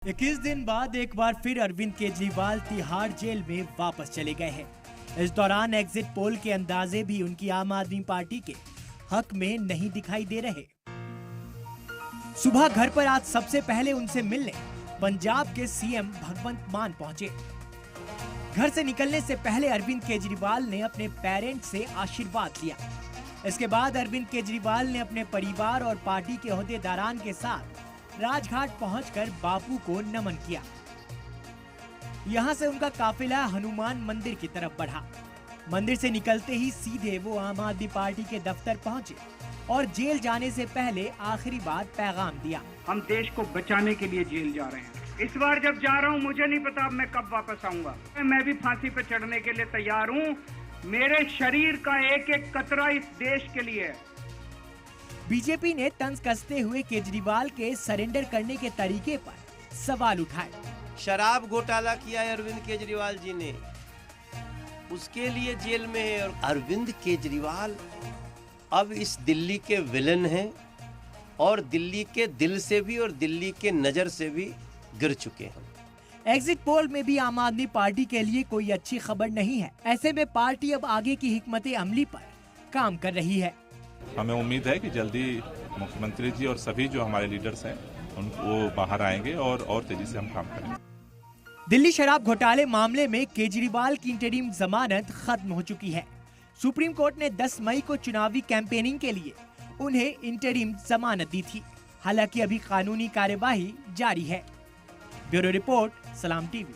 21 दिन बाद एक बार फिर अरविंद केजरीवाल तिहाड़ जेल में वापस चले गए हैं। इस दौरान एग्जिट पोल के अंदाजे भी उनकी आम आदमी पार्टी के हक में नहीं दिखाई दे रहे। सुबह घर पर आज सबसे पहले उनसे मिलने पंजाब के सीएम भगवंत मान पहुंचे। घर से निकलने से पहले अरविंद केजरीवाल ने अपने पेरेंट्स से आशीर्वाद लिया। इसके बाद अरविंद केजरीवाल ने अपने परिवार और पार्टी के ओहदेदारान के साथ राजघाट पहुंचकर बापू को नमन किया। यहां से उनका काफिला हनुमान मंदिर की तरफ बढ़ा। मंदिर से निकलते ही सीधे वो आम आदमी पार्टी के दफ्तर पहुंचे और जेल जाने से पहले आखिरी बार पैगाम दिया। हम देश को बचाने के लिए जेल जा रहे हैं। इस बार जब जा रहा हूं मुझे नहीं पता मैं कब वापस आऊंगा। मैं भी फांसी पे चढ़ने के लिए तैयार हूं। मेरे शरीर का एक एक कतरा इस देश के लिए है। बीजेपी ने तंज कसते हुए केजरीवाल के सरेंडर करने के तरीके पर सवाल उठाए। शराब घोटाला किया है अरविंद केजरीवाल जी ने, उसके लिए जेल में है। और अरविंद केजरीवाल अब इस दिल्ली के विलन हैं और दिल्ली के दिल से भी और दिल्ली के नजर से भी गिर चुके हैं। एग्जिट पोल में भी आम आदमी पार्टी के लिए कोई अच्छी खबर नहीं है। ऐसे में पार्टी अब आगे की हिकमत अमली पर काम कर रही है। हमें उम्मीद है कि जल्दी मुख्यमंत्री जी और सभी जो हमारे लीडर्स हैं वो बाहर आएंगे और तेजी से हम काम करेंगे। दिल्ली शराब घोटाले मामले में केजरीवाल की इंटरिम जमानत खत्म हो चुकी है। सुप्रीम कोर्ट ने 10 मई को चुनावी कैंपेनिंग के लिए उन्हें इंटरिम जमानत दी थी। हालांकि अभी कानूनी कार्यवाही जारी है। ब्यूरो रिपोर्ट, सलाम टीवी।